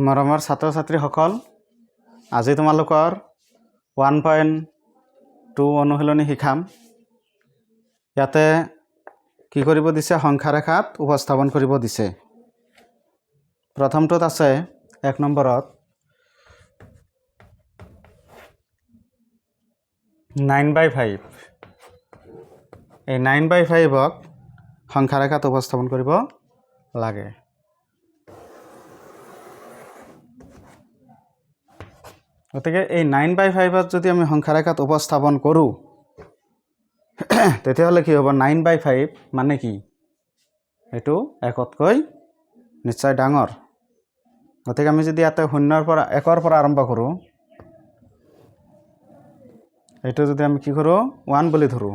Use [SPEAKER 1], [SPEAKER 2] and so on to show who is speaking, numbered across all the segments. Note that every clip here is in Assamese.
[SPEAKER 1] মৰমৰ ছাত্ৰ ছাত্ৰীসকল, আজি তোমালোকৰ 1.2 অনুশীলনী শিকাম। ইয়াতে কি কৰিব দিছে, সংখ্যা ৰেখাত উপস্থাপন কৰিব দিছে। প্ৰথমটোত আছে 1 নম্বৰত 9/5। এই 9/5ক সংখ্যা ৰেখাত উপস্থাপন কৰিব লাগে। গতিকে এই 9/5ত যদি আমি সংখ্যা ৰেখাত উপস্থাপন কৰোঁ তেতিয়াহ'লে কি হ'ব, 9/5 মানে কি, এইটো 1তকৈ নিশ্চয় ডাঙৰ। গতিকে আমি যদি ইয়াতে 1ৰ পৰা আৰম্ভ কৰোঁ, এইটো যদি আমি কি কৰোঁ 1 বুলি ধৰোঁ,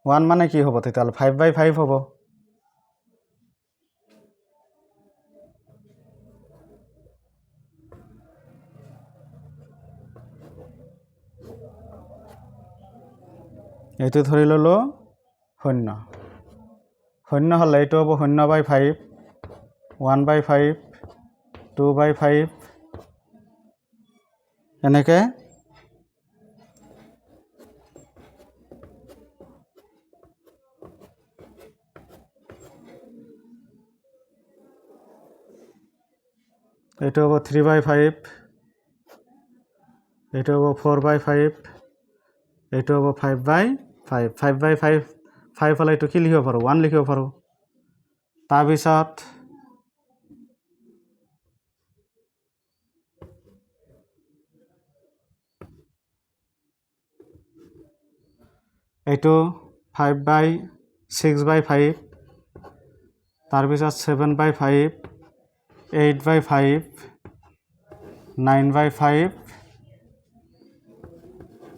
[SPEAKER 1] 1 মানে কি হ'ব, তেতিয়াহ'লে 5/5 হ'ব। এইটো ধৰি ল'লোঁ 0 হ'লে এইটো হ'ব 0/5, 1/5, 2/5, এনেকৈ এইটো হ'ব 3/5, এইটো হ'ব 4/5, এইটো হ'ব 5/5। 5/5 হ'লে এইটো কি লিখিব পাৰোঁ, 1 লিখিব পাৰোঁ। তাৰপিছত এইটো 6/5, তাৰপিছত 7/5, 8/5, 9/5,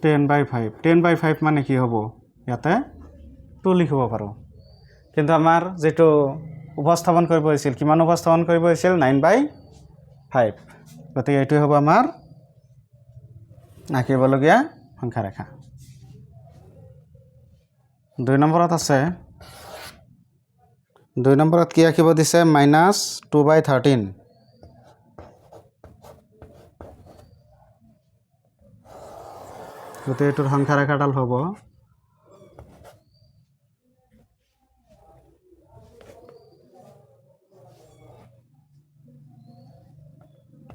[SPEAKER 1] 10/5। 10/5 মানে কি হ'ব, ইয়াতে 2 লিখিব পাৰোঁ। কিন্তু আমাৰ যিটো উপস্থাপন কৰিব হৈছিল, কিমান উপস্থাপন কৰিব হৈছিল, 9/5। গতিকে এইটোৱে হ'ব আমাৰ আঁকিবলগীয়া সংখ্যা ৰেখা। 2 নম্বৰত আছে, 2 নম্বৰত কি আঁকিব দিছে, -2/13। গতিকে এইটোৰ সংখ্যা ৰেখাডাল হ'ব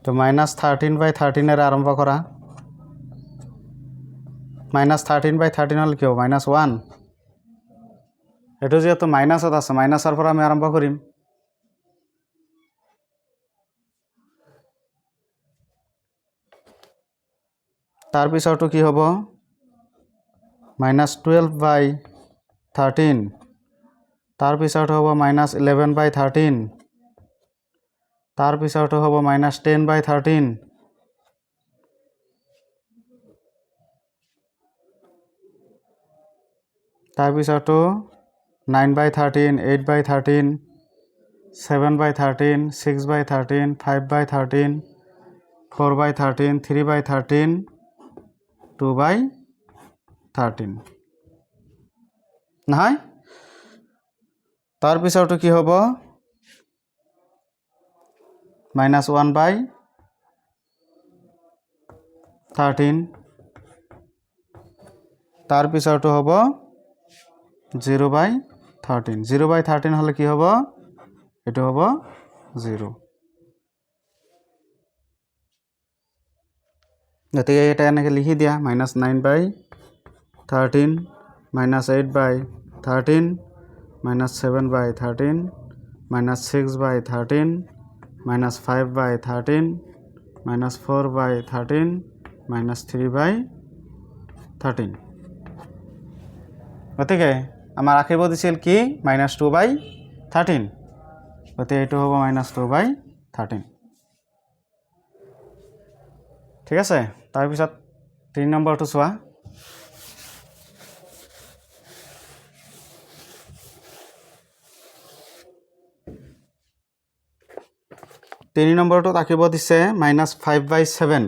[SPEAKER 1] তো -13/13 আৰম্ভ কৰা। -13/13 হ'লে কি হ'ব, -1। এইটো যিহেতু মাইনাছত আছে, মাইনাছৰ পৰা আমি আৰম্ভ কৰিম। তাৰপিছৰটো কি হ'ব, -12/13। তাৰপিছৰটো হ'ব -11/13। তাৰপিছৰটো হ'ব -10/13। তাৰপিছৰটো 9/13, 8/13, 7/13, 6/13, 5/13, 4/13, 3/13, 2/13 নহয়। তাৰপিছৰটো কি হ'ব, -1/13। তাৰপিছৰটো হ'ব 0/13। 0/13 হ'লে কি হ'ব, এইটো হ'ব 0। গতিকে এটা এনেকৈ লিখি দিয়া, -9/13, -8/13, -7/13, -6/13, -5/13, -4/13, -3/13। গতিকে আমাৰ আঁকিব দিছিল কি, -2/13। গতিকে এইটো হ'ব -2/13। ঠিক আছে। তাৰপিছত 3 নম্বৰটো চোৱা। 3 নম্বৰটোত আঁকিব দিছে -5/7।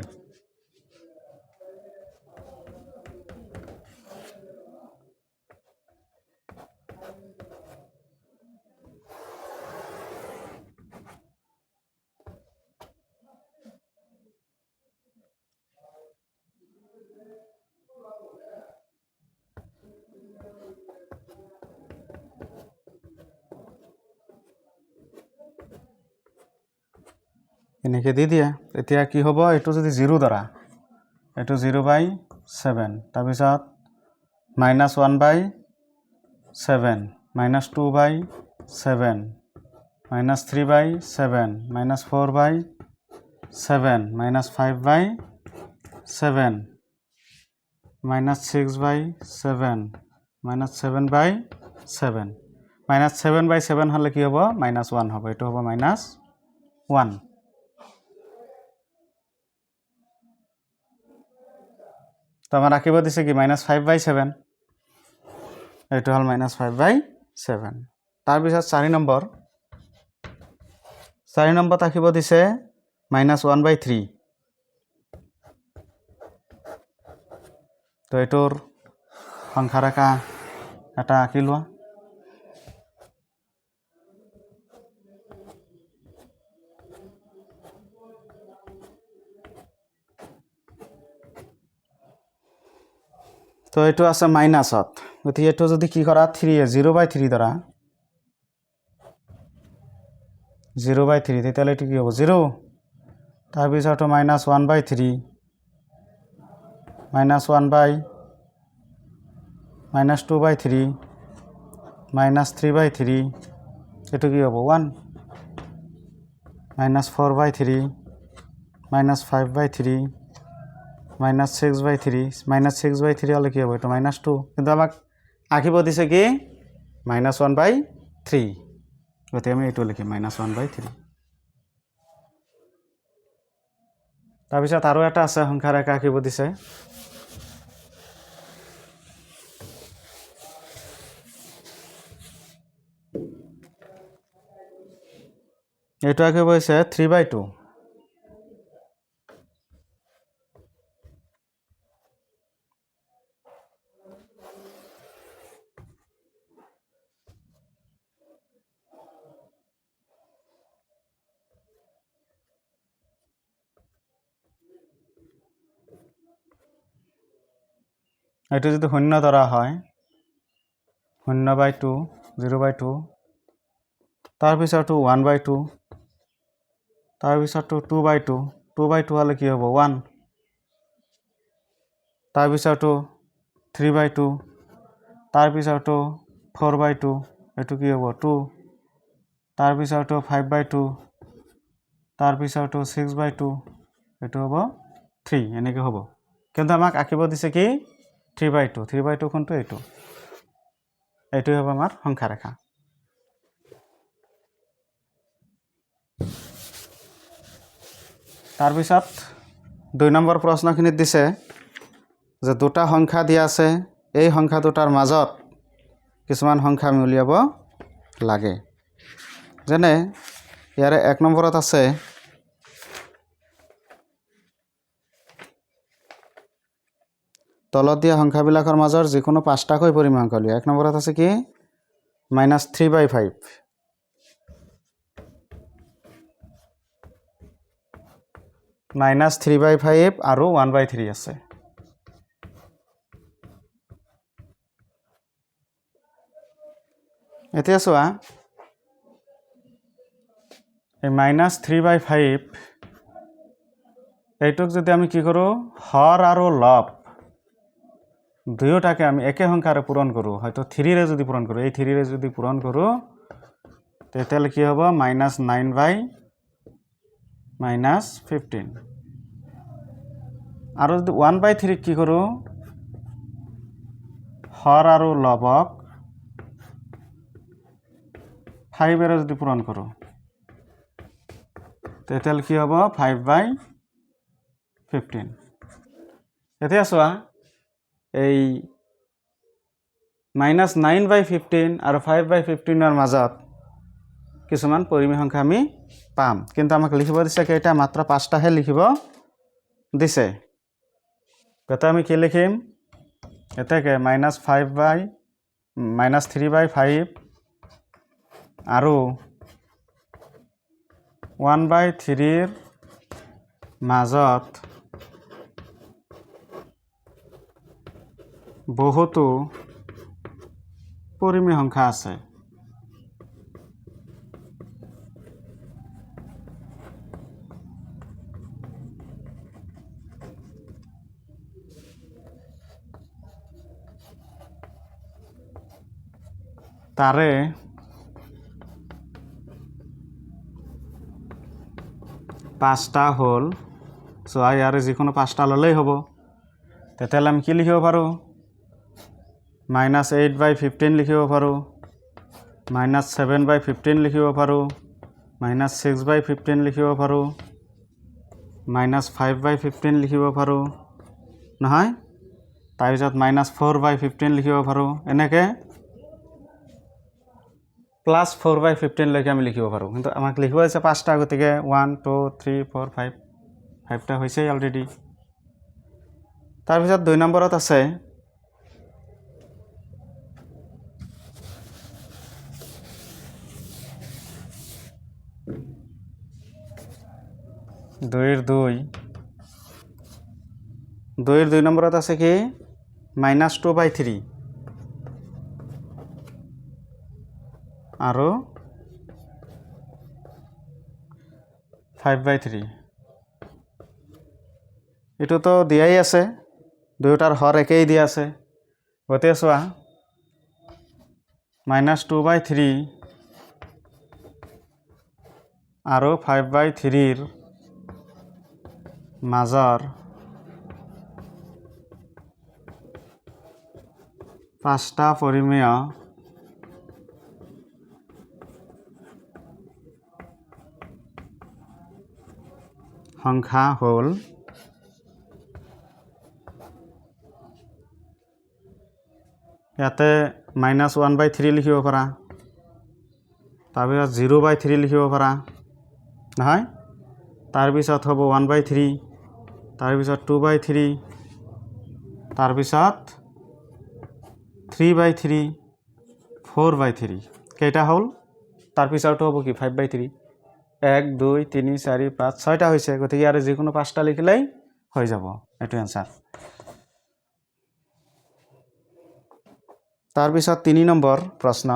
[SPEAKER 1] এনেকৈ দি দিয়ে। এতিয়া কি হ'ব, এইটো যদি 0 ধৰা, এইটো 0/7, তাৰপিছত -1/7, -2/7, -3/7, -4/7, -5/7, -6/7, -7/7, -7/7 হ'লে কি হ'ব, -1 হ'ব, এইটো হ'ব -1। তো আমাৰ ৰাখিব দিছে কি -5/7, এইটো হ'ল -5/7। তাৰপিছত 4 নম্বৰত ৰাখিব দিছে -1/3। তো এইটোৰ সংখ্যা ৰেখা এটা আঁকি লোৱা। তো এইটো আছে মাইনাছত, গতিকে এইটো যদি কি কৰা 0/3 ধৰা, 0/3, তেতিয়াহ'লে এইটো কি হ'ব 0। তাৰপিছত -1/3, -2/3, -3/3, এইটো কি হ'ব 1, -4/3, -5/3, -6/3, -6/3 হ'লে কি হ'ব, এইটো -2, কিন্তু আমাক আঁকিব দিছে কি -1/3, গতিকে আমি এইটো লিখিম -1/3। তাৰপিছত আৰু এটা আছে সংখ্যা ৰেখা আঁকিব দিছে, এইটো আঁকিব হৈছে 3/2। এইটো যদি 0 ধৰা হয়, 0/2, 0/2, তাৰপিছতো 1/2, তাৰপিছতো 2/2, 2/2 হ'লে কি হ'ব 1, তাৰপিছতো 3/2, তাৰপিছতো 4/2, এইটো কি হ'ব 2, তাৰপিছতো 5/2, তাৰপিছতো 6/2, এইটো হ'ব 3, এনেকৈ হ'ব। কিন্তু আমাক আঁকিব দিছে কি 3/2, 3/2 কোনটো, এইটোৱে হ'ব আমাৰ সংখ্যা ৰেখা। তাৰপিছত 2 নম্বৰ প্ৰশ্নখিনিত দিছে যে দুটা সংখ্যা দিয়া আছে, এই সংখ্যা দুটাৰ মাজত কিছুমান সংখ্যা আমি উলিয়াব লাগে। যেনে ইয়াৰে 1 নম্বৰত আছে তলত দিয়া সংখ্যাবিলাকৰ মাজৰ যিকোনো 5টাকৈ পৰিমাণক উলিওৱা। 1 নম্বৰত আছে কি -3/5, -3/5 আৰু 1/3 আছে। এতিয়া চোৱা, এই -3/5 এইটোক যদি আমি কি কৰোঁ, হৰ আৰু লব দুয়োটাকে আমি একে সংখ্যাৰে পূৰণ কৰোঁ, হয়তো 3ৰে যদি পূৰণ কৰোঁ, এই 3ৰে যদি পূৰণ কৰোঁ, তেতিয়াহ'লে কি হ'ব -9/-15। আৰু যদি 1/3 কি কৰোঁ, হৰ আৰু লবক 5ৰে যদি পূৰণ কৰোঁ, তেতিয়াহ'লে কি হ'ব 5/15। এতিয়া চোৱা, এই -9/15 আৰু 5/15ৰ মাজত কিছুমান পৰিমেয় সংখ্যা আমি পাম, কিন্তু আমাক লিখিব দিছে কেইটা, মাত্ৰ 5টাহে লিখিব দিছে। গতিকে আমি কি লিখিম, এতেকে -3/5 আৰু 1/3ৰ মাজত বহুতো পৰিমেয় সংখ্যা আছে। তাৰে পাঁচটা হ'ল চোৱা ইয়াৰে যিকোনো পাঁচটা ল'লেই হ'ব তেতিয়াহ'লে আমি কি লিখিব পাৰোঁ -8/15 লিখিব পাৰোঁ -7/15 লিখিব পাৰোঁ -6/15 লিখিব পাৰোঁ -5/15 লিখিব পাৰোঁ নহয় তাৰপিছত -4/15 লিখিব পাৰোঁ এনেকৈ +4/15 লৈকে আমি লিখিব পাৰোঁ কিন্তু আমাক লিখিব আছে পাঁচটা গতিকে 1 2 3 4 5 5টা হৈছেই অলৰেডি তাৰপিছত 2 নম্বৰত আছে দুইৰ 2 নম্বৰত আছে কি -2/3 আৰু 5/3 এইটোতো দিয়াই আছে দুয়োটাৰ হৰ একেই দিয়া আছে গতিকে চোৱা -2/3 আৰু 5/3 মাজৰ পাঁচটা পৰিমেয় সংখ্যা হ'ল ইয়াতে -1/3 লিখিব পাৰা তাৰপিছত 0/3 লিখিব পাৰা নহয় তাৰপিছত হ'ব 1/3 তাৰপিছত 2/3 তাৰপিছত 3/3 4/3 কেইটা হ'ল তাৰপিছতো হ'ব কি 5/3 1 2 3 4 5 6টা হৈছে গতিকে আৰু যিকোনো পাঁচটা লিখিলেই হৈ যাব এইটো এনসাৰ তাৰপিছত 3 নম্বৰ প্ৰশ্ন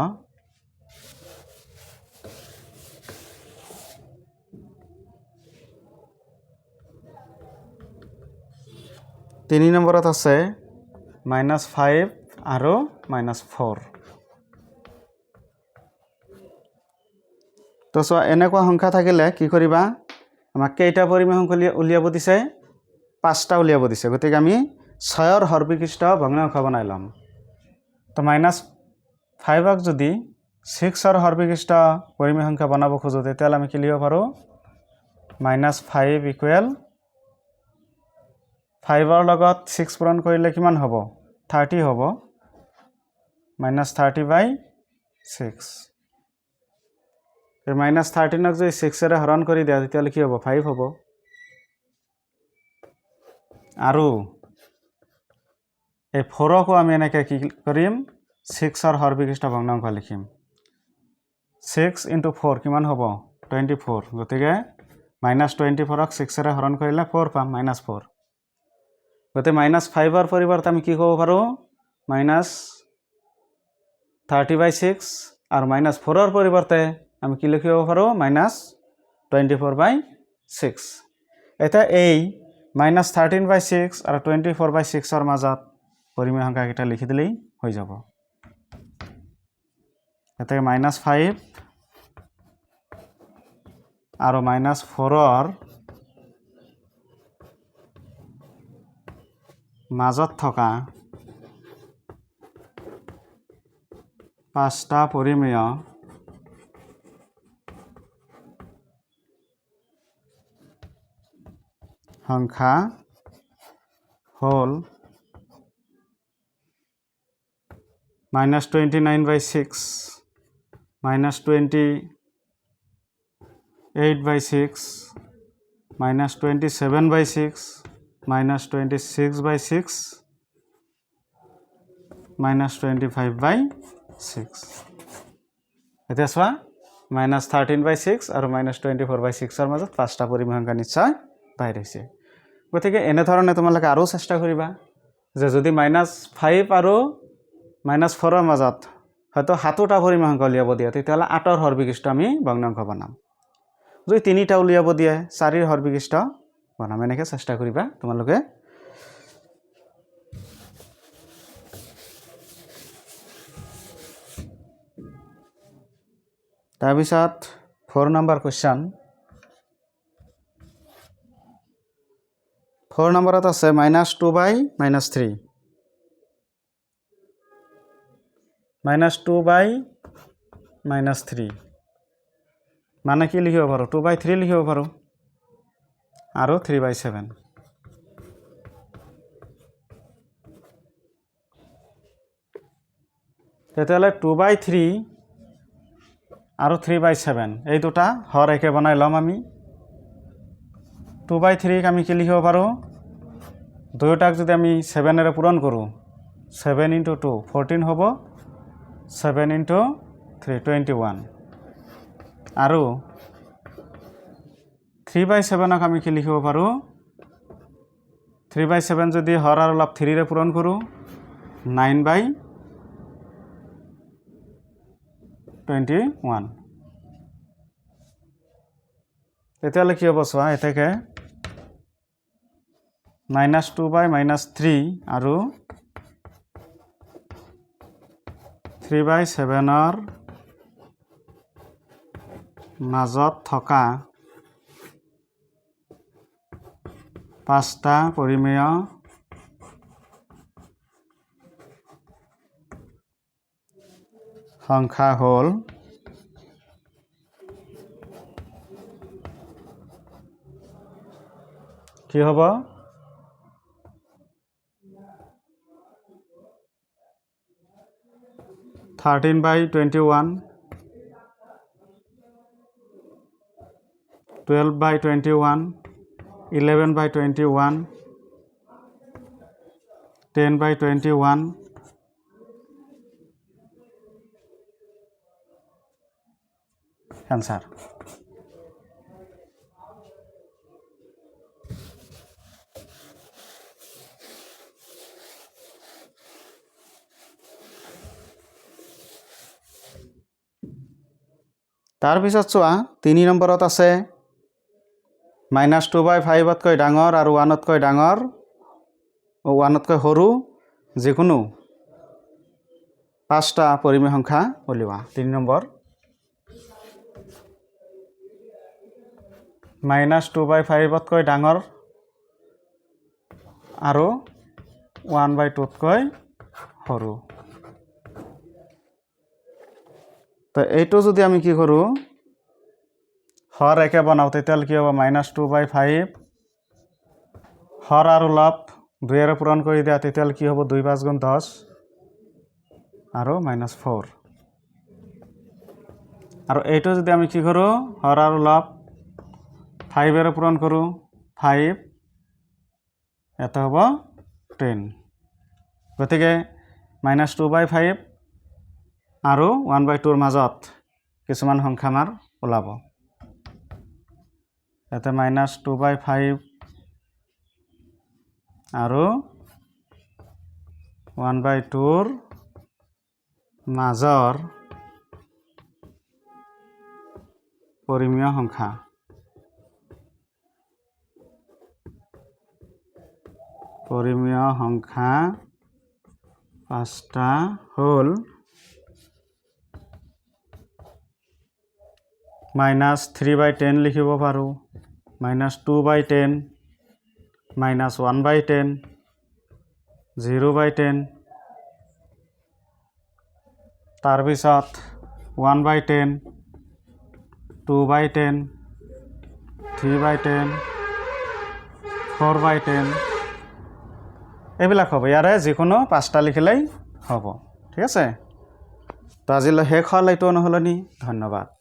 [SPEAKER 1] তিনি নম্বৰত আছে -5 আৰু -4 তো চোৱা এনেকুৱা সংখ্যা থাকিলে কি কৰিবা আমাক কেইটা পৰিমেয় সংখ্যা উলিয়াব দিছে পাঁচটা উলিয়াব দিছে গতিকে আমি 6ৰ হৰবিশিষ্ট ভগ্নাংশ বনাই ল'ম তো -5ক যদি 6ৰ হৰবিশিষ্ট পৰিমেয় সংখ্যা বনাব খোজো তেতিয়াহ'লে আমি কি লিখিব পাৰোঁ -5 = 5ৰ লগত 6 পূৰণ কৰিলে কিমান হ'ব 30 হ'ব -30/6 এই -13ক যদি 6ৰে হৰণ কৰি দিয়া তেতিয়াহ'লে কি হ'ব 5 হ'ব আৰু এই 4কো আমি এনেকৈ কি কৰিম 6ৰ হৰবিশিষ্ট ভগ্নাংশ লিখিম 6 × 4 কিমান হ'ব 24 গতিকে -24ক 6ৰে হৰণ কৰিলে 4 পাম -4 গতিকে -5ৰ পৰিৱৰ্তে আমি কি ক'ব পাৰোঁ -30/6 আৰু -4ৰ পৰিৱৰ্তে আমি কি লিখিব পাৰোঁ -24/6 এতিয়া এই -13/6 আৰু 24/6ৰ মাজত পৰিমেয় সংখ্যাকেইটা লিখি দিলেই হৈ যাব এতিয়া -5 আৰু -4ৰ মাজত থকা পাঁচটা পৰিমেয় সংখ্যা হ'ল -29/6 -28/6 -27/6 -26/6 -25/6 এতিয়া চোৱা -13/6 আৰু -24/6ৰ মাজত পাঁচটা পৰিমেয় সংখ্যা নিশ্চয় বাহিৰ হৈছে গতিকে এনেধৰণে তোমালোকে আৰু চেষ্টা কৰিবা যে যদি -5 আৰু -4ৰ মাজত হয়তো 7টা পৰিমেয় সংখ্যা উলিয়াব দিয়ে তেতিয়াহ'লে 8ৰ হৰবিশিষ্ট আমি ভগ্নাংশ বনাম যদি 3টা উলিয়াব দিয়ে 4ৰ হৰবিশিষ্ট বনাম এনেকৈ চেষ্টা কৰিবা তোমালোকে তাৰপিছত 4 নম্বৰ কুৱেশ্যন 4 নম্বৰত আছে -2/-3 -2/-3 মানে কি লিখিব পাৰোঁ 2/3 লিখিব পাৰোঁ আৰু 3/7 তেতিয়াহ'লে 2/3 আৰু 3/7 এই দুটা হৰ একে বনাই ল'ম আমি 2/3 আমি কি লিখিব পাৰোঁ দুয়োটাক যদি আমি 7 এৰে পূৰণ কৰোঁ 7 × 2 14 হ'ব 7 × 3 21 আৰু 3/7ক আমি কি লিখিব পাৰোঁ 3/7 যদি হৰ আৰু লব 3 ৰে পূৰণ কৰোঁ 9/21 তেতিয়াহ'লে কি হ'ব চোৱা এতেকে -2/-3 আৰু 3/7ৰ মাজত থকা 5টা পৰিমেয় সংখ্যা হ'ল কি হ'ব 13/21 12/21 11/21 10/21 answer তাৰপিছত চোৱা 3 নম্বৰত আছে -2/5তকৈ ডাঙৰ আৰু 1তকৈ ডাঙৰ 1তকৈ সৰু যিকোনো 5টা পৰিমেয় সংখ্যা উলিওৱা 3 নম্বৰ -2/5তকৈ ডাঙৰ আৰু 1/2তকৈ সৰু তো এইটো যদি আমি কি কৰোঁ হৰ একে বনাওঁ তেতিয়াহ'লে কি হ'ব -2/5 হৰ আৰু লব 2 এৰে পূৰণ কৰি দিয়া তেতিয়াহ'লে কি হ'ব 2×5 = 10 আৰু -4 আৰু এইটো যদি আমি কি কৰোঁ হৰ আৰু লব 5 এৰে পূৰণ কৰোঁ 5 এটা হ'ব 10 গতিকে -2/5 আৰু 1/2ৰ মাজত কিছুমান সংখ্যা আমাৰ ওলাব ইয়াতে -2/5 আৰু 1/2ৰ মাজৰ পৰিমেয় সংখ্যা পাঁচটা হ'ল -3/10 লিখিব পাৰোঁ -2/10 -1/10 0/10 তাৰপিছত 1/10 2/10 3/10 4/10 এইবিলাক হ'ব ইয়াৰে যিকোনো 5টা লিখিলেই হ'ব ঠিক আছে তো আজিলৈ শেষ হ'ল এইটো অনুশীলনী ধন্যবাদ